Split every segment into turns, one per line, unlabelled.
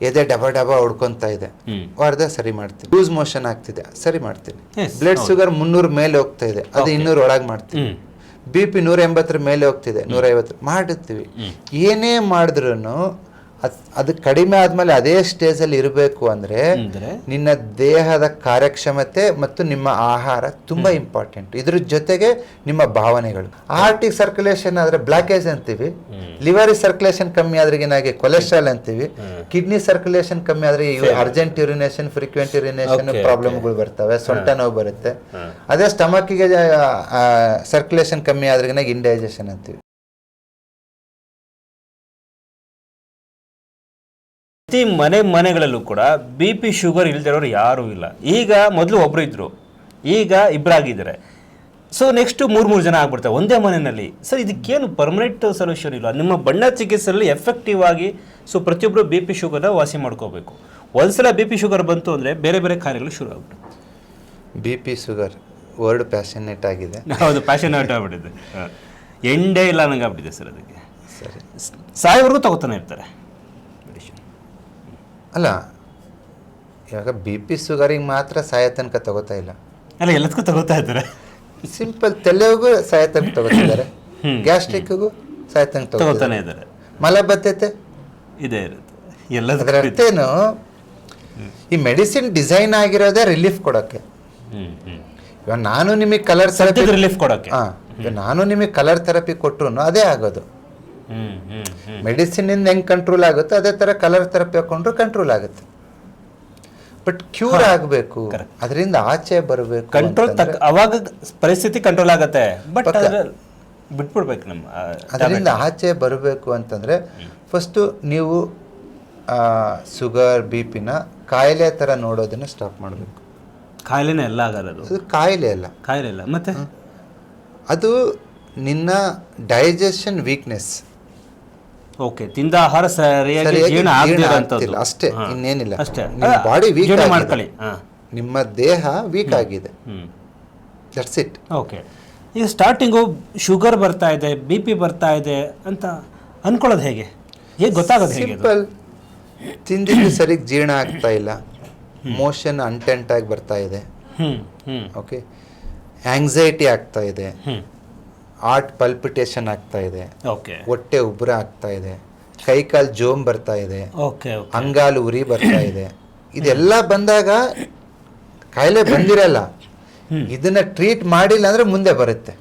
ಎದೆ ಡಬ ಡಬ ಹೊಡ್ಕೊಂತ ಇದೆ, ವಾರದ ಸರಿ ಮಾಡ್ತೀನಿ. ಲೂಸ್ ಮೋಷನ್ ಆಗ್ತಿದೆ, ಸರಿ ಮಾಡ್ತೀನಿ. ಬ್ಲಡ್ ಶುಗರ್ 300 ಮೇಲೆ ಹೋಗ್ತಾ ಇದೆ, ಅದು 200 ಒಳಗೆ ಮಾಡ್ತೀನಿ. BP 180 ಮೇಲೆ ಹೋಗ್ತಿದೆ, 150 ಮಾಡಿರ್ತೀವಿ. ಏನೇ ಮಾಡಿದ್ರು ಅದು ಕಡಿಮೆ ಆದ್ಮೇಲೆ ಅದೇ ಸ್ಟೇಜ್ ಅಲ್ಲಿ ಇರಬೇಕು ಅಂದ್ರೆ ನಿನ್ನ ದೇಹದ ಕಾರ್ಯಕ್ಷಮತೆ ಮತ್ತು ನಿಮ್ಮ ಆಹಾರ ತುಂಬಾ ಇಂಪಾರ್ಟೆಂಟ್. ಇದ್ರ ಜೊತೆಗೆ ನಿಮ್ಮ ಭಾವನೆಗಳು. ಹಾರ್ಟಿಗೆ ಸರ್ಕ್ಯುಲೇಷನ್ ಆದ್ರೆ ಬ್ಲಾಕೇಜ್ ಅಂತೀವಿ, ಲಿವರ್ ಸರ್ಕ್ಯುಲೇಷನ್ ಕಮ್ಮಿ ಆದ್ರೆ ಏನಾಗಿ ಕೊಲೆಸ್ಟ್ರಾಲ್ ಅಂತೀವಿ, ಕಿಡ್ನಿ ಸರ್ಕ್ಯುಲೇಷನ್ ಕಮ್ಮಿ ಆದ್ರೆ ಅರ್ಜೆಂಟ್ ಯೂರಿನೇಷನ್, ಫ್ರೀಕ್ವೆಂಟ್ ಯೂರಿನೇಷನ್ ಪ್ರಾಬ್ಲಮ್ಗಳು ಬರ್ತವೆ, ಸೊಂಟ ನೋವು ಬರುತ್ತೆ. ಅದೇ ಸ್ಟಮಕ್ಗೆ ಸರ್ಕ್ಯುಲೇಷನ್ ಕಮ್ಮಿ ಆದ್ರೆ ಇಂಡೈಜೆಷನ್ ಅಂತೀವಿ.
ಮನೆಗಳಲ್ಲೂ ಕೂಡ BP ಶುಗರ್ ಇಲ್ದಿರೋರು ಯಾರೂ ಇಲ್ಲ. ಈಗ ಮೊದಲು ಒಬ್ರು ಇದ್ರು, ಈಗ ಇಬ್ಬರಾಗಿದ್ದಾರೆ. ಸೊ ನೆಕ್ಸ್ಟ್ 3 ಜನ ಆಗ್ಬಿಡ್ತಾರೆ ಒಂದೇ ಮನೆಯಲ್ಲಿ. ಸರ್ ಇದಕ್ಕೇನು ಪರ್ಮನೆಂಟ್ ಸೊಲ್ಯೂಷನ್ ಇಲ್ಲ? ನಿಮ್ಮ ಬಣ್ಣ ಚಿಕಿತ್ಸೆಯಲ್ಲಿ ಎಫೆಕ್ಟಿವ್ ಆಗಿ ಸೊ ಪ್ರತಿಯೊಬ್ಬರು BP ಶುಗರ್ನ ವಾಸಿ ಮಾಡ್ಕೋಬೇಕು. ಒಂದ್ಸಲ BP ಶುಗರ್ ಬಂತು ಅಂದರೆ ಬೇರೆ ಬೇರೆ ಕಾಯಿಲೆಗಳು ಶುರು ಆಗ್ಬಿಟ್ಟು.
BP ಶುಗರ್ ವರ್ಡ್ ಪ್ಯಾಷನೇಟ್ ಆಗಿದೆ.
ಹೌದು, ಪ್ಯಾಷನೇಟ್ ಆಗ್ಬಿಟ್ಟಿದೆ, ಎಂಡೇ ಇಲ್ಲ ನಂಗೆ ಆಗ್ಬಿಟ್ಟಿದೆ ಸರ್. ಅದಕ್ಕೆ ಸರಿ ಸಾಯೋವರೆಗೂ ತಗೋತಾನೆ ಇರ್ತಾರೆ.
ಅಲ್ಲ, ಇವಾಗ BP ಶುಗರಿಗೆ ಮಾತ್ರ ಸಾಯೋ ತನಕ ತಗೋತಾ ಇಲ್ಲ,
ಅಲ್ಲ ಎಲ್ಲದಕ್ಕೂ ತಗೋತಾ ಇದ್ದಾರೆ.
ಸಿಂಪಲ್ ತಲೆಗೂ ಸಾಯೋ ತನಕ ತಗೋತಿದ್ದಾರೆ, ಗ್ಯಾಸ್ಟ್ರಿಕ್ಗೂ ಸಾಯೋ ತನಕ ತಗೋತಾನೆ ಇದ್ದಾರೆ, ಮಲಬದ್ಧತೆ
ಇದೇ ಇರುತ್ತೆ ಎಲ್ಲದರ
ಅರ್ಥೇನು. ಈ ಮೆಡಿಸಿನ್ ಡಿಸೈನ್ ಆಗಿರೋದೇ ರಿಲೀಫ್ ಕೊಡೋಕ್ಕೆ. ಇವಾಗ ನಾನು ನಿಮಗೆ ಕಲರ್ ಥೆರಪಿ
ರಿಲೀಫ್ ಕೊಡೋಕ್ಕೆ,
ನಾನು ನಿಮಗೆ ಕಲರ್ ಥೆರಪಿ ಕೊಟ್ಟರು ಅದೇ ಆಗೋದು. ಮೆಡಿಸಿನ್ ಇಂದ ಹೆಂಗ್ ಕಂಟ್ರೋಲ್ ಆಗುತ್ತೆ ಅದೇ ತರ ಕಲರ್ ಥೆರಪಿ ಹಾಕೊಂಡ್ರು ಕಂಟ್ರೋಲ್ ಆಗುತ್ತೆ. ಬಟ್ ಕ್ಯೂರ್ ಆಗಬೇಕು, ಅದರಿಂದ ಆಚೆ ಬರಬೇಕು.
ಕಂಟ್ರೋಲ್ ಅವಾಗ ಪರಿಸ್ಥಿತಿ ಕಂಟ್ರೋಲ್ ಆಗುತ್ತೆ, ಬಟ್ ಬಿಟ್ಬಿಡ್ಬೇಕು. ನಮ್ಮ
ಅದರಿಂದ ಆಚೆ ಬರಬೇಕು ಅಂತಂದ್ರೆ ಫಸ್ಟ್ ನೀವು ಶುಗರ್ BP ನ ಕಾಯಿಲೆ ತರ ನೋಡೋದನ್ನ ಸ್ಟಾಪ್ ಮಾಡಬೇಕು.
ಕಾಯಿಲೆನೇ ಎಲ್ಲ ಆಗೋದು,
ಅದು ಕಾಯಿಲೆ
ಅಲ್ಲ ಮತ್ತೆ
ಅದು ನಿನ್ನ ಡೈಜೆಷನ್ ವೀಕ್ನೆಸ್.
ಓಕೆ, ತಿಂದ ಆಹಾರ ಸರಿಯಾಗಿ ಜೀರ್ಣ ಆಗ್ತಿಲ್ಲ
ಅಷ್ಟೇ, ಇನ್ನೇನಿಲ್ಲ. ನಿಮ್ಮ ಬಾಡಿ ವೀಕ್ ಮಾಡ್ಕೊಳ್ಳಿ, ನಿಮ್ಮ ದೇಹ ವೀಕ್ ಆಗಿದೆ, ದಟ್ಸ್ ಇಟ್.
ಓಕೆ, ಈಗ ಸ್ಟಾರ್ಟಿಂಗು ಶುಗರ್ ಬರ್ತಾ ಇದೆ, BP ಬರ್ತಾ ಇದೆ ಅಂತ ಅನ್ಕೊಳ್ಳೋದು ಹೇಗೆ ಗೊತ್ತಾಗೋದು ಹೇಗೆ?
ಸಿಂಪಲ್, ತಿಂದಿದ್ದು ಸರಿಗೆ ಜೀರ್ಣ ಆಗ್ತಾ ಇಲ್ಲ, ಮೋಷನ್ ಅನ್ಟೆಂಟ್ ಆಗಿ ಬರ್ತಾ ಇದೆ, ಓಕೆ, ಆಂಗ್ಸೈಟಿ ಆಗ್ತಾ ಇದೆ, ಹಾರ್ಟ್ ಪಲ್ಪಿಟೇಷನ್ ಆಗ್ತಾ ಇದೆ, ಹೊಟ್ಟೆ ಉಬ್ಬರ ಆಗ್ತಾ ಇದೆ, ಕೈಕಾಲು ಜೋಮ್ ಬರ್ತಾ ಇದೆ, ಅಂಗಾಲು ಉರಿ ಬರ್ತಾ ಇದೆ. ಇದೆಲ್ಲ ಬಂದಾಗ ಕಾಯಿಲೆ ಬಂದಿರಲ್ಲ, ಇದನ್ನ ಟ್ರೀಟ್ ಮಾಡಿಲ್ಲ ಅಂದ್ರೆ ಮುಂದೆ ಬರುತ್ತೆ.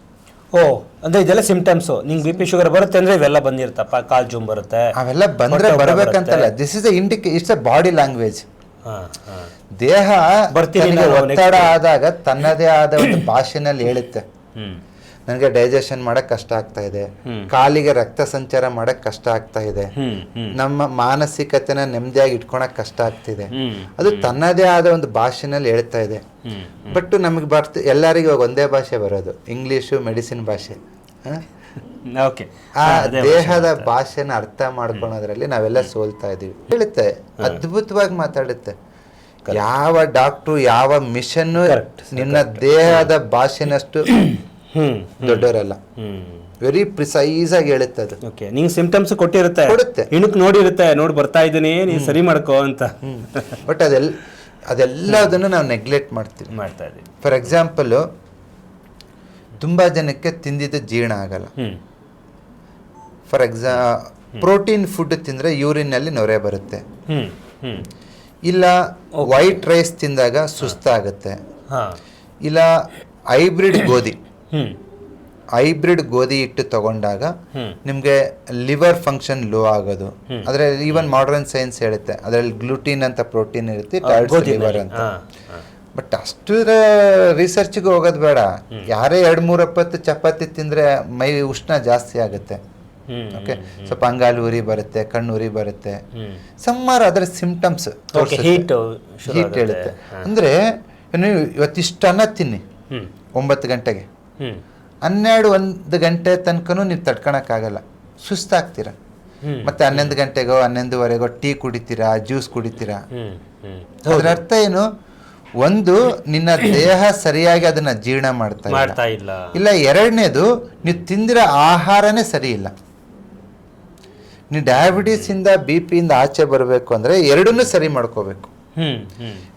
ಅಂದ್ರೆ ಇದೆಲ್ಲ ಸಿಂಪ್ಟಮ್ಸ್. ನಿಂಗೆ BP ಶುಗರ್ ಬರುತ್ತೆ ಅಂದ್ರೆ ಇವೆಲ್ಲ ಬಂದಿರ್ತಪ್ಪ, ಕಾಲ್ ಜೋಮ್ ಬರುತ್ತೆ,
ಅವೆಲ್ಲ ಬಂದ್ರೆ ಬರ್ಬೇಕಂತಲ್ಲ. This is it's a body language. ದೇಹ ಒತ್ತಡ ಆದಾಗ ತನ್ನದೇ ಆದ ಒಂದು ಭಾಷೆನಲ್ಲಿ ಹೇಳುತ್ತೆ, ನನಗೆ ಡೈಜೆಷನ್ ಮಾಡಕ್ ಕಷ್ಟ ಆಗ್ತಾ ಇದೆ, ಕಾಲಿಗೆ ರಕ್ತ ಸಂಚಾರ ಮಾಡಕ್ ಕಷ್ಟ ಆಗ್ತಾ ಇದೆ, ನಮ್ಮ ಮಾನಸಿಕತೆನ ನೆಮ್ಮದಿಯಾಗಿ ಇಟ್ಕೊಳಕ್ ಕಷ್ಟ ಆಗ್ತಿದೆ. ಅದು ತನ್ನದೇ ಆದ ಒಂದು ಭಾಷೆನಲ್ಲಿ ಹೇಳ್ತಾ ಇದೆ. ಬಟ್ ನಮಗೆ ಎಲ್ಲರಿಗೂ ಒಂದೇ ಭಾಷೆ ಬರೋದು, ಇಂಗ್ಲಿಷು, ಮೆಡಿಸಿನ್ ಭಾಷೆ. ಆ ದೇಹದ ಭಾಷೆನ ಅರ್ಥ ಮಾಡ್ಕೊಳೋದ್ರಲ್ಲಿ ನಾವೆಲ್ಲ ಸೋಲ್ತಾ ಇದೀವಿ. ಹೇಳುತ್ತೆ, ಅದ್ಭುತವಾಗಿ ಮಾತಾಡುತ್ತೆ. ಯಾವ ಡಾಕ್ಟ್ರು, ಯಾವ ಮಿಷನ್ ನಿನ್ನ ದೇಹದ ಭಾಷೆನಷ್ಟು ದೊಡ್ಡವರಲ್ಲ. ವೆರಿ ಪ್ರಿಸೈಸ್ ಆಗಿ ಹೇಳುತ್ತೆ ಅದು.
ನಿಂಗೆ ಸಿಂಪ್ಟಮ್ಸ್ ಕೊಟ್ಟಿರುತ್ತೆ, ಇಣಕ್ ನೋಡಿರುತ್ತೆ, ನೋಡಿ ಬರ್ತಾ ಇದ್ದೀನಿ ನೀನು ಸರಿ ಮಾಡ್ಕೋ ಅಂತ.
ಬಟ್ ಅದೆಲ್ಲದನ್ನು ನಾವು ನೆಗ್ಲೆಕ್ಟ್ ಮಾಡ್ತಾ ಇದೀವಿ. ಫಾರ್ ಎಕ್ಸಾಂಪಲ್, ತುಂಬಾ ಜನಕ್ಕೆ ತಿಂದಿದ್ದು ಜೀರ್ಣ ಆಗಲ್ಲ. ಫಾರ್ ಪ್ರೋಟೀನ್ ಫುಡ್ ತಿಂದ್ರೆ ಯೂರಿನ್ ನಲ್ಲಿ ನೊರೆ ಬರುತ್ತೆ, ಇಲ್ಲ ವೈಟ್ ರೈಸ್ ತಿಂದಾಗ ಸುಸ್ತಾಗುತ್ತೆ, ಇಲ್ಲ ಹೈಬ್ರಿಡ್ ಗೋಧಿ ಹಿಟ್ಟು ತಗೊಂಡಾಗ ನಿಮ್ಗೆ ಲಿವರ್ ಫಂಕ್ಷನ್ ಲೋ ಆಗೋದು. ಅದ್ರಲ್ಲಿ ಈವನ್ ಮಾಡರ್ನ್ ಸೈನ್ಸ್ ಹೇಳುತ್ತೆ ಅದ್ರಲ್ಲಿ ಗ್ಲೂಟಿನ್ ಅಂತ ಪ್ರೋಟೀನ್ ಇರುತ್ತೆ, ಲಿವರ್ ಅಂತ. ಬಟ್ ಅಷ್ಟು ರಿಸರ್ಚ್ಗೆ ಹೋಗೋದು ಬೇಡ. ಯಾರೇ 2-3 ಚಪಾತಿ ತಿಂದ್ರೆ ಮೈ ಉಷ್ಣ ಜಾಸ್ತಿ ಆಗುತ್ತೆ, ಓಕೆ, ಸ್ವಲ್ಪ ಅಂಗಾಲು ಉರಿ ಬರುತ್ತೆ, ಕಣ್ಣು ಉರಿ ಬರುತ್ತೆ, ಸಮ್ಮಾರು ಅದರ ಸಿಂಪ್ಟಮ್ಸ್ ಹೀಟ್ ಹೇಳುತ್ತೆ. ಅಂದ್ರೆ ಇವತ್ತಿಷ್ಟು ಅನ್ನ ತಿನ್ನಿ 9 ಗಂಟೆಗೆ, 12-1 ಗಂಟೆ ತನಕನೂ ನೀವು ತಡ್ಕೊಳಕ್ಕಾಗಲ್ಲ, ಸುಸ್ತಾಗ್ತೀರ. ಮತ್ತೆ 11 ಗಂಟೆಗೋ 11:15ಗೋ ಟೀ ಕುಡಿತೀರಾ, ಜ್ಯೂಸ್ ಕುಡಿತೀರಾ. ಅದ್ರ ಅರ್ಥ ಏನು? ಒಂದು, ನಿನ್ನ ದೇಹ ಸರಿಯಾಗಿ ಅದನ್ನ ಜೀರ್ಣ ಮಾಡ್ತಾ ಇಲ್ಲ. ಎರಡನೇದು, ನೀವು ತಿಂದಿರೋ ಆಹಾರನೇ ಸರಿ ಇಲ್ಲ. ನೀವು ಡಯಾಬಿಟೀಸಿಂದ ಬಿ ಪಿಯಿಂದ ಆಚೆ ಬರಬೇಕು ಅಂದರೆ ಎರಡನ್ನೂ ಸರಿ ಮಾಡ್ಕೋಬೇಕು.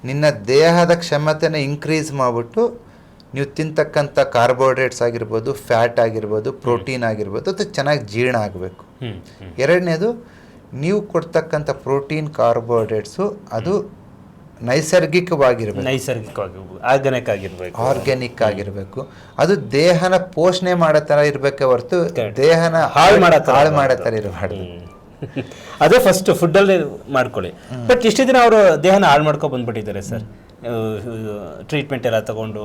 ನಿನ್ನ ದೇಹದ ಕ್ಷಮತೆನ ಇನ್ಕ್ರೀಸ್ ಮಾಡಿಬಿಟ್ಟು ನೀವು ತಿಂತಕ್ಕಂಥ ಕಾರ್ಬೋಹೈಡ್ರೇಟ್ಸ್ ಆಗಿರ್ಬೋದು, ಫ್ಯಾಟ್ ಆಗಿರ್ಬೋದು, ಪ್ರೋಟೀನ್ ಆಗಿರ್ಬೋದು, ಅದು ಚೆನ್ನಾಗಿ ಜೀರ್ಣ ಆಗಬೇಕು. ಎರಡನೇದು, ನೀವು ಕೊಡ್ತಕ್ಕಂಥ ಪ್ರೋಟೀನ್ ಕಾರ್ಬೋಹೈಡ್ರೇಟ್ಸು ಅದು ನೈಸರ್ಗಿಕವಾಗಿರ್ಬೇಕು, ಆರ್ಗ್ಯಾನಿಕ್ ಆಗಿರಬೇಕು. ಅದು ದೇಹನ ಪೋಷಣೆ ಮಾಡೋ ಥರ ಇರಬೇಕೆ ಹೊರತು ದೇಹನ ಹಾಳು ಮಾಡೋ ಥರ ಇರಬಾರ್ದು.
ಅದೇ ಫಸ್ಟ್ ಫುಡ್ಡಲ್ಲಿ ಮಾಡ್ಕೊಳ್ಳಿ. ಬಟ್ ಇಷ್ಟು ದಿನ ಅವರು ದೇಹನ ಹಾಳು ಮಾಡ್ಕೊಂಡು ಬಂದ್ಬಿಟ್ಟಿದ್ದಾರೆ ಸರ್, ಟ್ರೀಟ್ಮೆಂಟ್ ಎಲ್ಲ ತಗೊಂಡು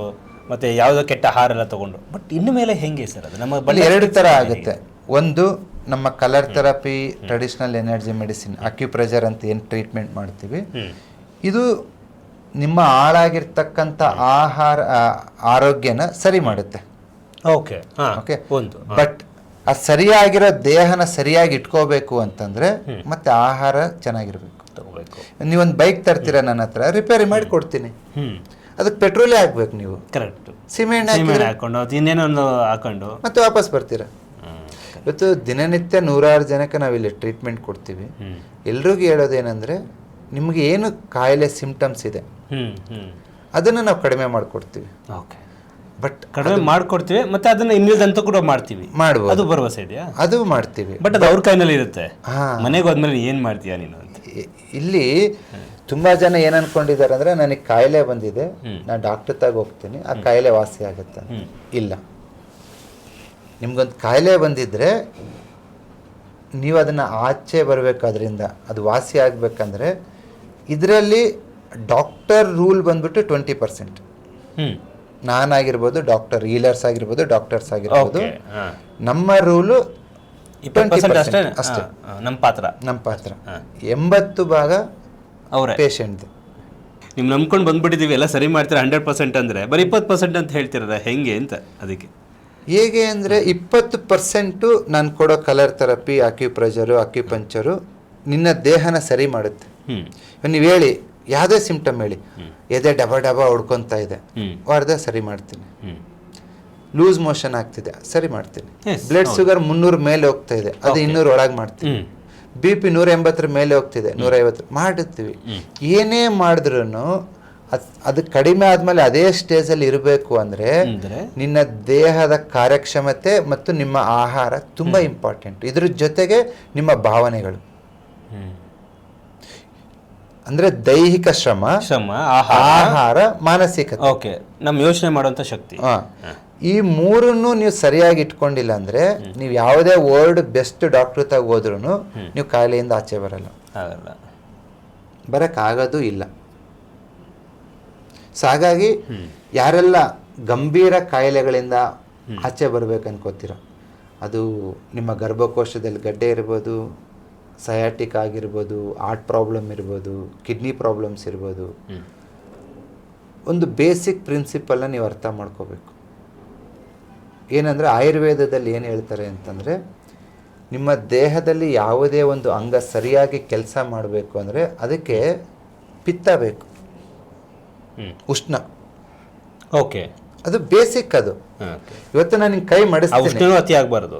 ಮತ್ತೆ ಯಾವುದೋ ಕೆಟ್ಟ ಆಹಾರ ಎಲ್ಲ ತಗೊಂಡು. ಬಟ್ ಇನ್ನು ಮೇಲೆ ಹೆಂಗೆ ಸರ್ ಅದು? ನಮ್ಮ
ಬಳಿ ಎರಡು ಥರ ಆಗುತ್ತೆ. ಒಂದು, ನಮ್ಮ colour therapy, traditional energy medicine, acupressure ಅಂತ ಏನು ಟ್ರೀಟ್ಮೆಂಟ್ ಮಾಡ್ತೀವಿ, ಇದು ನಿಮ್ಮ ಹಾಳಾಗಿರ್ತಕ್ಕಂಥ ಆರೋಗ್ಯನ ಸರಿ ಮಾಡುತ್ತೆ.
Okay
okay. ಬಟ್ ಆ ಸರಿಯಾಗಿರೋ ದೇಹನ ಸರಿಯಾಗಿ ಇಟ್ಕೋಬೇಕು ಅಂತಂದ್ರೆ ಮತ್ತೆ ಆಹಾರ ಚೆನ್ನಾಗಿರ್ಬೇಕು. ನೀವೊಂದು ಬೈಕ್ ತರ್ತೀರ ನನ್ನ ಹತ್ರ, ರಿಪೇರಿ ಮಾಡಿ ಕೊಡ್ತೀನಿ, ಅದಕ್ಕೆ ಪೆಟ್ರೋಲೇ ಹಾಕ್ಬೇಕು. ನೀವು
ಕರೆಕ್ಟ್
ಸಿಮೆಂಟ್
ಹಾಕೊಂಡು ಇನ್ನೇನೊಂದು ಹಾಕೊಂಡು
ಮತ್ತೆ ವಾಪಸ್ ಬರ್ತೀರಾ. ಇವತ್ತು ದಿನನಿತ್ಯ 100 ಜನಕ್ಕೆ ನಾವಿಲ್ಲಿ ಟ್ರೀಟ್ಮೆಂಟ್ ಕೊಡ್ತೀವಿ. ಎಲ್ರಿಗೂ ಹೇಳೋದೇನೆಂದರೆ, ನಿಮಗೆ ಏನು ಕಾಯಿಲೆ ಸಿಂಪ್ಟಮ್ಸ್ ಇದೆ ಅದನ್ನು ನಾವು ಕಡಿಮೆ ಮಾಡಿಕೊಡ್ತೀವಿ.
ಓಕೆ, ಬಟ್ ಕಡಿಮೆ ಮಾಡ್ಕೊಡ್ತೀವಿ ಮತ್ತೆ ಅದನ್ನ ಇನ್ನಿಲ್ದಂತೂ ಕೂಡ ಮಾಡ್ತೀವಿ.
ಮಾಡ್ಬೋದು,
ಅದು ಭರವಸೆ ಇದೆಯಾ?
ಅದು ಮಾಡ್ತೀವಿ.
ಬಟ್ ಅದು ಅವ್ರ ಕೈನಲ್ಲಿ ಇರುತ್ತೆ. ಮನೆಗೆ ಹೋದ್ಮೇಲೆ ಏನು ಮಾಡ್ತೀಯಾ ನೀನು ಅಂತ.
ಇಲ್ಲಿ ತುಂಬಾ ಜನ ಏನ್ ಅನ್ಕೊಂಡಿದ್ದಾರೆ ಅಂದ್ರೆ, ನನಗೆ ಕಾಯಿಲೆ ಬಂದಿದೆ, ನಾನು ಡಾಕ್ಟರ್ ತಾಗ ಹೋಗ್ತೀನಿ, ಆ ಕಾಯಿಲೆ ವಾಸಿ ಆಗುತ್ತೆ. ಇಲ್ಲ, ನಿಮ್ಗೊಂದು ಕಾಯಿಲೆ ಬಂದಿದ್ರೆ ನೀವು ಅದನ್ನ ಆಚೆ ಬರಬೇಕಾದ್ರಿಂದ, ಅದು ವಾಸಿ ಆಗ್ಬೇಕಂದ್ರೆ ಇದರಲ್ಲಿ ಡಾಕ್ಟರ್ ರೂಲ್ ಬಂದ್ಬಿಟ್ಟು 20%. ನಾನಾಗಿರ್ಬೋದು, ಡಾಕ್ಟರ್ ಹೀಲರ್ಸ್ ಆಗಿರ್ಬೋದು, ಡಾಕ್ಟರ್ಸ್ ಆಗಿರ್ಬೋದು, ನಮ್ಮ ರೂಲು 20% ಅಷ್ಟೇ.
ನಮ್ಮ ಪಾತ್ರ
80 ಭಾಗ
ಅವರೇ
ಪೇಷಂಟ್.
ನೀವು ನಂಬ್ಕೊಂಡು ಬಂದ್ಬಿಟ್ಟಿದ್ದೀವಿ, ಎಲ್ಲ ಸರಿ ಮಾಡ್ತೀರಾ 100% ಅಂದರೆ, ಬರೀ 20% ಅಂತ ಹೇಳ್ತಿರದ ಹೆಂಗೆ ಅಂತ. ಅದಕ್ಕೆ
ಹೇಗೆ ಅಂದರೆ, 20% ನಾನು ಕೊಡೋ ಕಲರ್ ಥೆರಪಿ, ಅಕ್ಯುಪ್ರೆಷರು, ಅಕ್ಯುಪಂಚರು ನಿನ್ನ ದೇಹನ ಸರಿ ಮಾಡುತ್ತೆ. ನೀವು ಹೇಳಿ, ಯಾವುದೇ ಸಿಂಪ್ಟಮ್ ಹೇಳಿ, ಎದೆ ಡಬ ಹೊಡ್ಕೊತಾ ಇದೆ, ವಾರದ ಸರಿ ಮಾಡ್ತೀನಿ. ಲೂಸ್ ಮೋಷನ್ ಆಗ್ತಿದೆ, ಸರಿ ಮಾಡ್ತೀನಿ. ಬ್ಲಡ್ ಶುಗರ್ 300 ಮೇಲೆ ಹೋಗ್ತಾ ಇದೆ, ಅದು 200 ಒಳಗೆ ಮಾಡ್ತೀನಿ. ಬಿ ಪಿ 180 ಮೇಲೆ ಹೋಗ್ತಿದೆ, 150 ಮಾಡುತ್ತೀವಿ. ಏನೇ ಮಾಡಿದ್ರು ಅದು ಕಡಿಮೆ ಆದ್ಮೇಲೆ ಅದೇ ಸ್ಟೇಜಲ್ಲಿ ಇರಬೇಕು ಅಂದ್ರೆ ನಿನ್ನ ದೇಹದ ಕಾರ್ಯಕ್ಷಮತೆ ಮತ್ತು ನಿಮ್ಮ ಆಹಾರ ತುಂಬಾ ಇಂಪಾರ್ಟೆಂಟ್. ಇದ್ರ ಜೊತೆಗೆ ನಿಮ್ಮ ಭಾವನೆಗಳು, ಅಂದ್ರೆ ದೈಹಿಕ ಶ್ರಮ, ಆಹಾರ, ಮಾನಸಿಕತೆ,
ಓಕೆ, ನಮ್ಮ ಯೋಚನೆ ಮಾಡುವಂತ ಶಕ್ತಿ.
ಈ ಮೂರನ್ನು ನೀವು ಸರಿಯಾಗಿ ಇಟ್ಕೊಂಡಿಲ್ಲ ಅಂದ್ರೆ ನೀವು ಯಾವುದೇ ವರ್ಲ್ಡ್ ಬೆಸ್ಟ್ ಡಾಕ್ಟರ್ ತಾಗ ಹೋದ್ರೂ ನೀವು ಕಾಯಿಲೆಯಿಂದ ಆಚೆ ಬರಕ್ಕಾಗೋದು ಇಲ್ಲ. ಸೊ ಹಾಗಾಗಿ ಯಾರೆಲ್ಲ ಗಂಭೀರ ಕಾಯಿಲೆಗಳಿಂದ ಆಚೆ ಬರ್ಬೇಕು ಅನ್ಕೋತೀರ, ಅದು ನಿಮ್ಮ ಗರ್ಭಕೋಶದಲ್ಲಿ ಗಡ್ಡೆ ಇರ್ಬೋದು, ಸಯಾಟಿಕ್ ಆಗಿರ್ಬೋದು, ಹಾರ್ಟ್ ಪ್ರಾಬ್ಲಮ್ ಇರ್ಬೋದು, ಕಿಡ್ನಿ ಪ್ರಾಬ್ಲಮ್ಸ್ ಇರ್ಬೋದು, ಒಂದು ಬೇಸಿಕ್ ಪ್ರಿನ್ಸಿಪಲ್ನ ನೀವು ಅರ್ಥ ಮಾಡ್ಕೋಬೇಕು. ಏನಂದರೆ, ಆಯುರ್ವೇದದಲ್ಲಿ ಏನು ಹೇಳ್ತಾರೆ ಅಂತಂದರೆ, ನಿಮ್ಮ ದೇಹದಲ್ಲಿ ಯಾವುದೇ ಒಂದು ಅಂಗ ಸರಿಯಾಗಿ ಕೆಲಸ ಮಾಡಬೇಕು ಅಂದರೆ ಅದಕ್ಕೆ ಪಿತ್ತ ಬೇಕು, ಉಷ್ಣ.
ಓಕೆ,
ಅದು ಬೇಸಿಕ್. ಅದು ಇವತ್ತು ನಾನು ಹಿಂಗೆ ಕೈ ಮಡಿಸ್ತೀನಿ,
ಅತಿ
ಆಗ್ಬಾರ್ದು.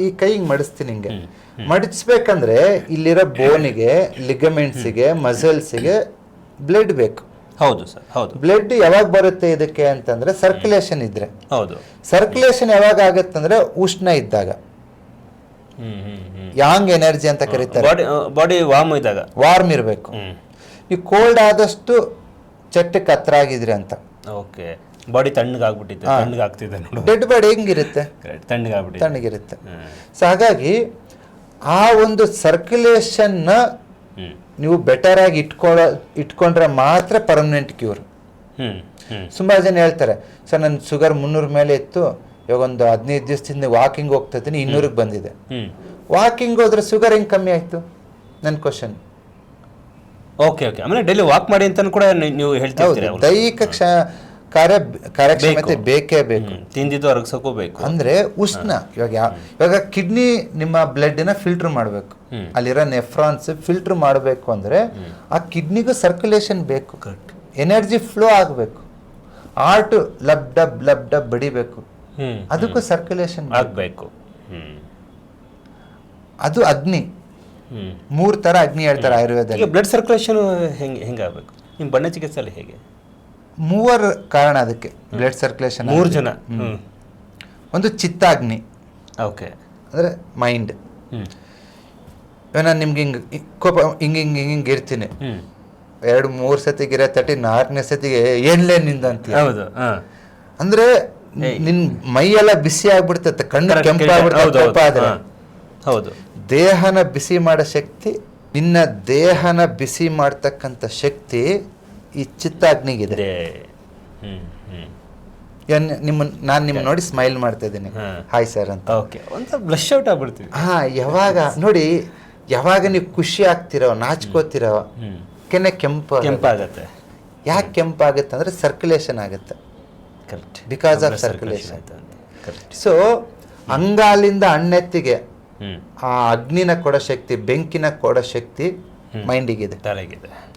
ಈ ಕೈ ಹಿಂಗೆ ಮಡಿಸ್ತೀನಿ, ಹಿಂಗೆ ಮಡಿಸ್ಬೇಕಂದ್ರೆ ಇಲ್ಲಿರೋ ಬೋನಿಗೆ, ಲಿಗಮೆಂಟ್ಸಿಗೆ, ಮಸಲ್ಸಿಗೆ ಬ್ಲಡ್ ಬೇಕು.
ಹೌದು ಸರ್, ಹೌದು.
ಬ್ಲಡ್ ಯಾವಾಗ ಬರುತ್ತೆ ಇದಕ್ಕೆ ಅಂತಂದ್ರೆ ಸರ್ಕ್ಯುಲೇಷನ್ ಇದ್ರೆ.
ಹೌದು.
ಸರ್ಕ್ಯುಲೇಷನ್ ಯಾವಾಗ ಆಗುತ್ತಂದ್ರೆ ಉಷ್ಣ ಇದ್ದಾಗ, ಯಾಂಗ್ ಎನರ್ಜಿ ಅಂತ ಕರೀತಾರೆ.
ಬಾಡಿ
ವಾರ್ಮ್ ಇರಬೇಕು. ನೀವು ಕೋಲ್ಡ್ ಆದಷ್ಟು ಚಟ್ಟಕ್ಕೆ ಹತ್ರ ಆಗಿದ್ರಿ ಅಂತ.
ಓಕೆ, ಬಾಡಿ ತಣ್ಣಗಾಗ್ಬಿಟ್ಟಿದೆ,
ಡೆಡ್ ಬಾಡಿ ಹೆಂಗಿರುತ್ತೆ, ತಣ್ಣಗಿರುತ್ತೆ. ಸೊ ಹಾಗಾಗಿ ಆ ಒಂದು ಸರ್ಕ್ಯುಲೇಷನ್ ನೀವು ಬೆಟರ್ ಆಗಿ ಇಟ್ಕೊಂಡ್ರೆ ಮಾತ್ರ ಪರ್ಮನೆಂಟ್ ಕ್ಯೂರ್. ತುಂಬಾ ಜನ ಹೇಳ್ತಾರೆ, ಸರ್ ನನ್ನ ಶುಗರ್ 300 ಮೇಲೆ ಇತ್ತು, ಇವಾಗ ಒಂದು 15 ದಿವಸದಿಂದ ವಾಕಿಂಗ್ ಹೋಗ್ತಾ ಇದ್ದೀನಿ, 200ಕ್ಕೆ ಬಂದಿದೆ. ವಾಕಿಂಗ್ ಹೋದ್ರೆ ಶುಗರ್ ಹೆಂಗ್ ಕಮ್ಮಿ ಆಯ್ತು? ನನ್ನ ಕ್ವಶನ್.
ಓಕೆ, ಆಮೇಲೆ ಡೈಲಿ ವಾಕ್ ಮಾಡಿ ಅಂತ ಕೂಡ ನೀವು ಹೇಳ್ತೀರಾ.
ದೈಹಿಕ ಕಾರ್ಯಕ್ಷಮತೆ ಬೇಕೇ ಬೇಕು,
ತಿಂದಿದ್ದು ಅರಗಿಸೋಕ್ಕೂ ಬೇಕು.
ಅಂದ್ರೆ ಉಷ್ಣ. ಇವಾಗ ಕಿಡ್ನಿ ನಿಮ್ಮ ಬ್ಲಡ್ ನ ಫಿಲ್ಟರ್ ಮಾಡಬೇಕು, ಅಲ್ಲಿರೋ ನೆಫ್ರಾನ್ಸ್ ಫಿಲ್ಟರ್ ಮಾಡಬೇಕು ಅಂದ್ರೆ ಆ ಕಿಡ್ನಿಗೂ ಸರ್ಕ್ಯುಲೇಷನ್ ಬೇಕು, ಎನರ್ಜಿ ಫ್ಲೋ ಆಗಬೇಕು, ಹಾರ್ಟ್ ಲಬ್ ಡಬ್ ಬಡಿಬೇಕು, ಅದಕ್ಕೂ ಸರ್ಕ್ಯುಲೇಷನ್
ಆಗಬೇಕು.
ಅದು ಅಗ್ನಿ.
ಹ್ಮ್
3 ಥರ ಅಗ್ನಿ ಹೇಳ್ತಾರೆ ಆಯುರ್ವೇದದಲ್ಲಿ.
ಈಗ ಬ್ಲಡ್ ಸರ್ಕ್ಯುಲೇಷನ್ ಹೆಂಗಾಗಬೇಕು ನಿಮ್ಮ ಬಣ್ಣ ಚಿಕಿತ್ಸೆಯಲ್ಲಿ ಹೇಗೆ?
3 ಕಾರಣ ಅದಕ್ಕೆ ಬ್ಲಡ್ ಸರ್ಕ್ಯುಲೇಷನ್.
3 ಜನ.
ಒಂದು ಚಿತ್ತಾಗ್ನಿ,
ಓಕೆ,
ಅಂದರೆ ಮೈಂಡ್. ನಾನು ನಿಮ್ಗೆ ಹಿಂಗೆ ಕೋಪ ಹಿಂಗೆ ಇರ್ತೀನಿ, 2-3 ಸತಿಗಿರ ತಟ್ಟಿ 4ನೇ ಸತಿಗೆ ಏನ್ಲೇ ನಿಂದ ಅಂತ.
ಹೌದು.
ಅಂದ್ರೆ ನಿನ್ ಮೈಯೆಲ್ಲ ಬಿಸಿ ಆಗ್ಬಿಡ್ತೈತೆ, ಕಣ್ಣು ಕೆಂಪಾಗ್ಬಿಡ್ತದೆ ಕೋಪ ಆದ್ರೆ.
ಹೌದು.
ದೇಹನ ಬಿಸಿ ಮಾಡೋ ಶಕ್ತಿ, ನಿನ್ನ ದೇಹನ ಬಿಸಿ ಮಾಡ್ತಕ್ಕಂಥ ಶಕ್ತಿ ಈ ಚಿತ್ತಾಗ್ನಿಗಿದೆ. ನಾನು ನಿಮ್ಮ ನೋಡಿ ಸ್ಮೈಲ್ ಮಾಡ್ತಾ ಇದ್ದೀನಿ, ಹಾಯ್ ಸರ್ ಅಂತ.
ಓಕೆ, ಒಂದು ಬ್ಲಶ್ ಔಟ್ ಆಗ್ಬಿಡ್ತೀವಿ.
ಯಾವಾಗ ನೋಡಿ, ಯಾವಾಗ ನೀವು ಖುಷಿ ಆಗ್ತಿರೋ, ನಾಚ್ಕೋತಿರೋ, ಕೆನೆ ಕೆಂಪಾಗತ್ತೆ. ಯಾಕೆ ಕೆಂಪಾಗುತ್ತೆ ಅಂದ್ರೆ ಸರ್ಕ್ಯುಲೇಷನ್ ಆಗುತ್ತೆ.
Correct,
because of circulation. So ಅಂಗಾಲಿಂದ ಅಣ್ಣೆತ್ತಿಗೆ ಆ ಅಗ್ನಿನ ಕೊಡೋ ಶಕ್ತಿ, ಬೆಂಕಿನ ಕೊಡೋ ಶಕ್ತಿ ಮೈಂಡಿಗಿದೆ,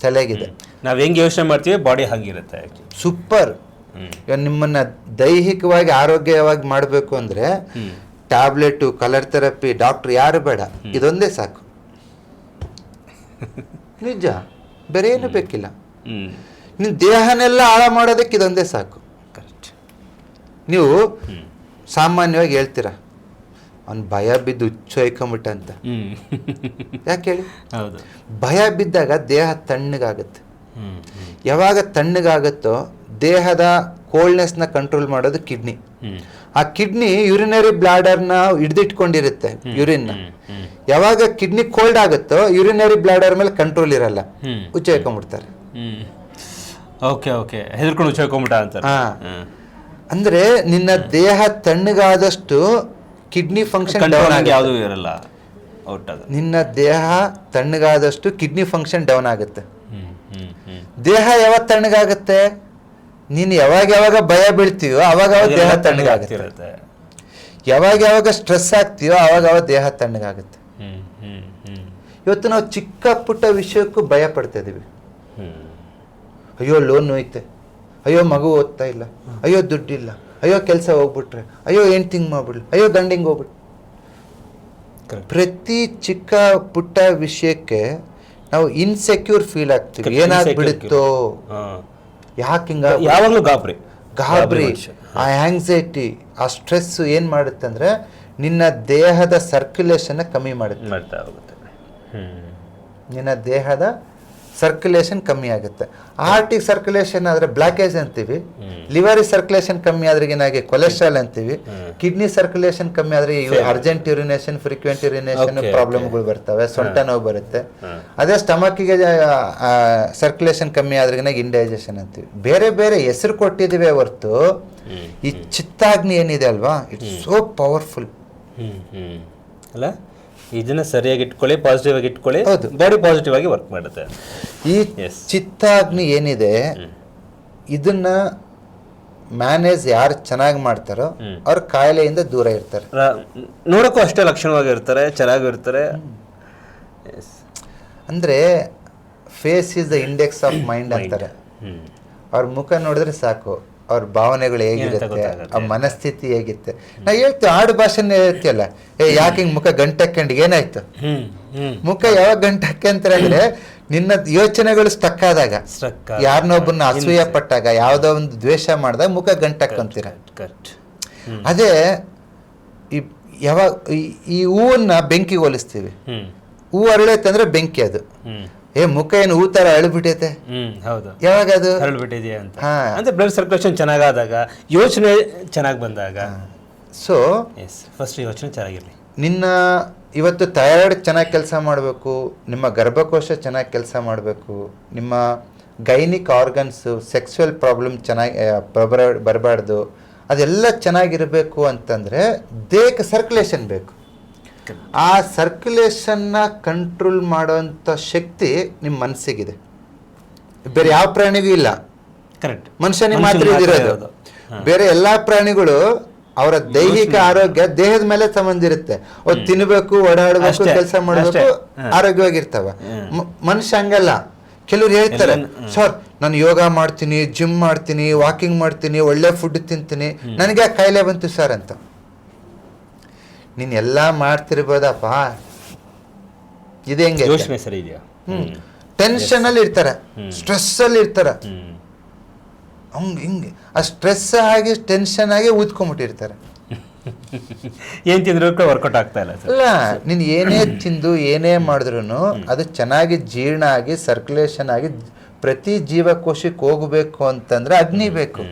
ತಲೆಗಿದೆ.
ನಾವು ಹೆಂಗೆ ಯೋಚನೆ ಮಾಡ್ತೀವಿ ಬಾಡಿ ಹಂಗಿರುತ್ತೆ.
ಸೂಪರ್. ನಿಮ್ಮನ್ನ ದೈಹಿಕವಾಗಿ ಆರೋಗ್ಯವಾಗಿ ಮಾಡಬೇಕು ಅಂದ್ರೆ ಟ್ಯಾಬ್ಲೆಟು, ಕಲರ್ ಥೆರಪಿ, ಡಾಕ್ಟರ್ ಯಾರು ಬೇಡ, ಇದೊಂದೇ ಸಾಕು. ನಿಜ, ಬೇರೆ ಏನು ಬೇಕಿಲ್ಲ. ನಿನ್ನ ದೇಹನೆಲ್ಲ ಹಾಳ ಮಾಡೋದಕ್ಕೆ ಇದೊಂದೇ ಸಾಕು. ನೀವು ಸಾಮಾನ್ಯವಾಗಿ ಹೇಳ್ತೀರಾ, ಅವ್ನು ಭಯ ಬಿದ್ದು ಹುಚ್ಚೊಯ್ಕೊಂಬಿಟ್ಟ ಅಂತ. ಯಾಕೆ ಹೇಳಿ? ಭಯ ಬಿದ್ದಾಗ ದೇಹ ತಣ್ಣಗಾಗುತ್ತೆ. ಯಾವಾಗ ತಣ್ಣಗಾಗುತ್ತೋ ದೇಹದ ಕೋಲ್ಡ್ನೆಸ್ನ ಕಂಟ್ರೋಲ್ ಮಾಡೋದು ಕಿಡ್ನಿ. ಆ ಕಿಡ್ನಿ ಯೂರಿನರಿ ಬ್ಲಾಡರ್ನ ಹಿಡ್ದಿಟ್ಕೊಂಡಿರುತ್ತೆ, ಯೂರಿನ್ನ. ಯಾವಾಗ ಕಿಡ್ನಿ ಕೋಲ್ಡ್ ಆಗುತ್ತೋ ಯೂರಿನರಿ ಬ್ಲಾಡರ್ ಮೇಲೆ ಕಂಟ್ರೋಲ್ ಇರಲ್ಲ, ಹುಚ್ಚೊಯ್ಕೊಂಡ್ಬಿಡ್ತಾರೆ.
ಹೆದರ್ಕೊಂಡು ಹುಚ್ಚೊಯ್ಕೊಂಡ್ಬಿಟ್ಟ ಅಂತ.
ಅಂದ್ರೆ ನಿನ್ನ ದೇಹ ತಣ್ಣಗಾದಷ್ಟು ಕಿಡ್ನಿ ಫಂಕ್ಷನ್ ಡೌನ್
ಯಾವುದು ಇರಲ್ಲ.
ನಿನ್ನ ದೇಹ ತಣ್ಣಗಾದಷ್ಟು ಕಿಡ್ನಿ ಫಂಕ್ಷನ್ ಡೌನ್ ಆಗುತ್ತೆ. ದೇಹ ಯಾವಾಗ ತಣ್ಣಗಾಗುತ್ತೆ? ನೀನು ಯಾವಾಗ ಭಯ ಬೀಳ್ತೀಯೋ ಅವಾಗ ದೇಹ ತಣ್ಣಗಾಗುತ್ತೆ. ಯಾವಾಗ ಸ್ಟ್ರೆಸ್ ಆಗ್ತೀಯೋ ಅವಾಗ ದೇಹ ತಣ್ಣಗಾಗುತ್ತೆ. ಇವತ್ತು ನಾವು ಚಿಕ್ಕ ಪುಟ್ಟ ವಿಷಯಕ್ಕೂ ಭಯ ಪಡ್ತಾ ಇದೀವಿ. ಅಯ್ಯೋ ಲೋನ್ ಹೋಯ್ತೆ, ಅಯ್ಯೋ ಮಗು ಓದ್ತಾ ಇಲ್ಲ, ಅಯ್ಯೋ ದುಡ್ಡಿಲ್ಲ, ಅಯ್ಯೋ ಕೆಲಸ ಹೋಗ್ಬಿಟ್ರೆ, ಅಯ್ಯೋ ಹೆಂಡ್ತಿಂಗ್ ಮಾಡ್ಬಿಡ್ಲಿ, ಅಯ್ಯೋ ಗಂಡಿಂಗ್ ಹೋಗ್ಬಿಟ್ಟು. ಪ್ರತಿ ಚಿಕ್ಕ ಪುಟ್ಟ ವಿಷಯಕ್ಕೆ ನಾವು ಇನ್ಸೆಕ್ಯೂರ್ ಫೀಲ್ ಆಗ್ತೀವಿ. ಏನಾಗ್ಬಿಡುತ್ತೋ, ಯಾಕೆ ಹಿಂಗ,
ಯಾವಾಗಲೂ ಗಾಬರಿ.
ಆ ಆಂಗ್ಸೈಟಿ, ಆ ಸ್ಟ್ರೆಸ್ ಏನ್ ಮಾಡುತ್ತೆ ಅಂದ್ರೆ ನಿನ್ನ ದೇಹದ ಸರ್ಕ್ಯುಲೇಷನ್ ಕಮ್ಮಿ ಮಾಡುತ್ತೆ. ನಿನ್ನ ದೇಹದ ಸರ್ಕ್ಯುಲೇಷನ್ ಕಮ್ಮಿ ಆಗುತ್ತೆ. ಹಾರ್ಟಿಗೆ ಸರ್ಕ್ಯುಲೇಷನ್ ಆದ್ರೆ ಬ್ಲಾಕೇಜ್ ಅಂತೀವಿ, ಲಿವರ್ ಸರ್ಕ್ಯುಲೇಷನ್ ಕಮ್ಮಿ ಆದ್ರೆ ಏನಾಗಿ ಕೊಲೆಸ್ಟ್ರಾಲ್ ಅಂತೀವಿ, ಕಿಡ್ನಿ ಸರ್ಕ್ಯುಲೇಷನ್ ಕಮ್ಮಿ ಆದ್ರೆ ಅರ್ಜೆಂಟ್ ಯೂರಿನೇಷನ್, ಫ್ರೀಕ್ವೆಂಟ್ ಯೂರಿನೇಷನ್ ಪ್ರಾಬ್ಲಮ್ಗಳು ಬರ್ತವೆ, ಸೊಂಟ ನೋವು ಬರುತ್ತೆ. ಅದೇ ಸ್ಟಮಕ್ಗೆ ಸರ್ಕ್ಯುಲೇಷನ್ ಕಮ್ಮಿ ಆದ್ರೆ ಇಂಡೈಜೆಷನ್ ಅಂತೀವಿ. ಬೇರೆ ಬೇರೆ ಹೆಸರು ಕೊಟ್ಟಿದ್ದೀವಿ ಹೊರತು ಈ ಚಿತ್ತಾಗ್ನಿ ಏನಿದೆ ಅಲ್ವಾ, ಇಟ್ಸ್ ಸೋ ಪವರ್ಫುಲ್
ಅಲ್ಲ. ಇದನ್ನ ಸರಿಯಾಗಿ ಇಟ್ಕೊಳ್ಳಿ, ಪಾಸಿಟಿವ್ ಆಗಿ ಇಟ್ಕೊಳ್ಳಿ, ಬಾಡಿ ಪಾಸಿಟಿವ್ ಆಗಿ ವರ್ಕ್ ಮಾಡುತ್ತೆ.
ಈ ಚಿತ್ತಾಗ್ನಿ ಏನಿದೆ ಇದನ್ನ ಮ್ಯಾನೇಜ್ ಯಾರು ಚೆನ್ನಾಗಿ ಮಾಡ್ತಾರೋ ಅವ್ರ ಕಾಯಿಲೆಯಿಂದ ದೂರ ಇರ್ತಾರೆ.
ನೋಡಕ್ಕೂ ಅಷ್ಟೇ ಲಕ್ಷಣವಾಗಿರ್ತಾರೆ, ಚೆನ್ನಾಗಿರ್ತಾರೆ.
ಅಂದ್ರೆ face is the index of mind ಅಂತಾರೆ. ಅವ್ರ ಮುಖ ನೋಡಿದ್ರೆ ಸಾಕು, ಅವ್ರ ಭಾವನೆಗಳು ಹೇಗಿರುತ್ತೆ, ಆ ಮನಸ್ಥಿತಿ ಹೇಗಿರುತ್ತೆ. ನಾ ಹೇಳ್ತೀವಿ, ಆಡು ಭಾಷೆನೇ ಹೇಳ್ತೀಯಲ್ಲ, ಯಾಕೆ ಹಿಂಗ್ ಮುಖ ಗಂಟಕ್ಕಂಡು ಏನಾಯ್ತು? ಮುಖ ಯಾವಾಗ ಗಂಟಕ್ಕಂತಾರೆ ಅಂದ್ರೆ ನಿನ್ನ ಯೋಚನೆಗಳು ಸ್ಟಕ್ ಆದಾಗ, ಯಾರನ್ನೊಬ್ಬನ್ನ ಅಸೂಯ ಪಟ್ಟಾಗ, ಯಾವ್ದೋ ಒಂದು ದ್ವೇಷ ಮಾಡಿದಾಗ ಮುಖ ಗಂಟಕ್ಕಂತೀರ. ಅದೇ ಯಾವಾಗ ಈ ಹೂವನ್ನ ಬೆಂಕಿಗೆ ಹೋಲಿಸ್ತೀವಿ, ಹೂ ಅರಳೈತಂದ್ರೆ ಬೆಂಕಿ ಅದು. ಮುಖ ಏನು ಹೂ ತರ ಅಳ್ಬಿಟ್ಟೈತೆ, ಯಾವಾಗ ಅದು
ಅರಳ್ಬಿಟ್ಟಿದೆ ಅಂತ. ಅಂದ್ರೆ ಬ್ಲಡ್ ಸರ್ಕ್ಯುಲೇಷನ್ ಚೆನ್ನಾಗಾದಾಗ, ಯೋಚನೆ ಚೆನ್ನಾಗಿ ಬಂದಾಗ.
ಸೊ
ಫಸ್ಟ್ ಯೋಚನೆ ಚೆನ್ನಾಗಿರ್ಲಿ.
ನಿನ್ನ ಇವತ್ತು ಥೈರಾಯ್ಡ್ ಚೆನ್ನಾಗಿ ಕೆಲಸ ಮಾಡಬೇಕು, ನಿಮ್ಮ ಗರ್ಭಕೋಶ ಚೆನ್ನಾಗಿ ಕೆಲಸ ಮಾಡಬೇಕು, ನಿಮ್ಮ ಗೈನಿಕ್ ಆರ್ಗನ್ಸು, ಸೆಕ್ಸುವಲ್ ಪ್ರಾಬ್ಲಮ್ ಚೆನ್ನಾಗಿ ಬರಬಾರ್ದು, ಅದೆಲ್ಲ ಚೆನ್ನಾಗಿರಬೇಕು ಅಂತಂದರೆ ದೇಹಕ್ಕೆ ಸರ್ಕ್ಯುಲೇಷನ್ ಬೇಕು. ಆ ಸರ್ಕ್ಯುಲೇಷನ್ನ ಕಂಟ್ರೋಲ್ ಮಾಡೋಂಥ ಶಕ್ತಿ ನಿಮ್ಮ ಮನಸ್ಸಿಗಿದೆ, ಬೇರೆ ಯಾವ ಪ್ರಾಣಿಗೂ ಇಲ್ಲ.
ಕರೆಕ್ಟ್,
ಮನುಷ್ಯನಿಗೆ ಮಾತ್ರ ಇದಿರೋದು. ಬೇರೆ ಎಲ್ಲಾ ಪ್ರಾಣಿಗಳು ಅವರ ದೈಹಿಕ ಆರೋಗ್ಯ ದೇಹದ ಮೇಲೆ ಸಂಬಂಧ ಇರುತ್ತೆ. ಅವ್ರು ತಿನ್ಬೇಕು, ಓಡಾಡಬೇಕು, ಕೆಲಸ ಮಾಡಬೇಕು, ಆರೋಗ್ಯವಾಗಿರ್ತಾವ. ಮನುಷ್ಯ ಹಂಗಲ್ಲ. ಕೆಲವ್ರು ಹೇಳ್ತಾರೆ, ಸರ್ ನಾನು ಯೋಗ ಮಾಡ್ತೀನಿ, ಜಿಮ್ ಮಾಡ್ತೀನಿ, ವಾಕಿಂಗ್ ಮಾಡ್ತೀನಿ, ಒಳ್ಳೆ ಫುಡ್ ತಿಂತೀನಿ, ನನಗೆ ಕಾಯಿಲೆ ಬಂತು ಸರ್ ಅಂತ. ನೀನು ಎಲ್ಲ ಮಾಡ್ತಿರ್ಬೋದಪ್ಪ, ಇದು ಹೆಂಗೆ
ಯೋಚನೆ ಸರಿ ಇದೆಯಾ?
ಟೆನ್ಷನ್ ಅಲ್ಲಿ ಇರ್ತಾರೆ, ಸ್ಟ್ರೆಸ್ ಅಲ್ಲಿ ಇರ್ತಾರೆ, ಹಂಗೆ ಹಿಂಗೆ ಆ ಸ್ಟ್ರೆಸ್ ಆಗಿ ಟೆನ್ಷನ್ ಆಗಿ ಊದ್ಕೊಂಡ್ಬಿಟ್ಟಿರ್ತಾರೆ.
ಏನ್ ತಿಂದ್ರು ಕೂಡ ವರ್ಕೌಟ್ ಆಗ್ತಾ ಇಲ್ಲ ಸರ್.
ಅಲ್ಲ, ನೀನು ಏನೇ ತಿಂದು ಏನೇ ಮಾಡಿದ್ರು ಅದು ಚೆನ್ನಾಗಿ ಜೀರ್ಣ ಆಗಿ ಸರ್ಕ್ಯುಲೇಷನ್ ಆಗಿ ಪ್ರತಿ ಜೀವಕೋಶಕ್ಕೆ ಹೋಗಬೇಕು ಅಂತಂದ್ರೆ ಅಗ್ನಿ ಬೇಕು.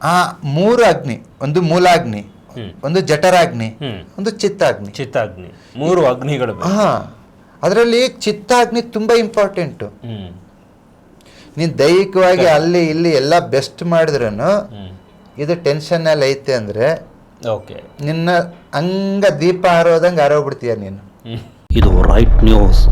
ಆ 3 ಅಗ್ನಿ, ಒಂದು ಮೂಲಾಗ್ನಿ, ಒಂದು ಜಠರಾಗ್ನಿ, ಒಂದು ಚಿತ್ತಾಗ್ನಿ.
3 ಅಗ್ನಿಗಳು.
ಹಾ, ಅದರಲ್ಲಿ ಚಿತ್ತಾಗ್ನಿ ತುಂಬಾ ಇಂಪಾರ್ಟೆಂಟು. ನೀನು ದೈಹಿಕವಾಗಿ ಅಲ್ಲಿ ಇಲ್ಲಿ ಎಲ್ಲ ಬೆಸ್ಟ್ ಮಾಡಿದ್ರು ಇದು ಟೆನ್ಷನ್ ಅಲ್ಲಿ ಐತೆ ಅಂದ್ರೆ ನಿನ್ನ ಹಂಗ ದೀಪ ಹಾರೋದಂಗೆ ಹಾರೋಗ್ಬಿಡ್ತೀಯ ನೀನು.
ಇದು ರೈಟ್ ನ್ಯೂಸ್.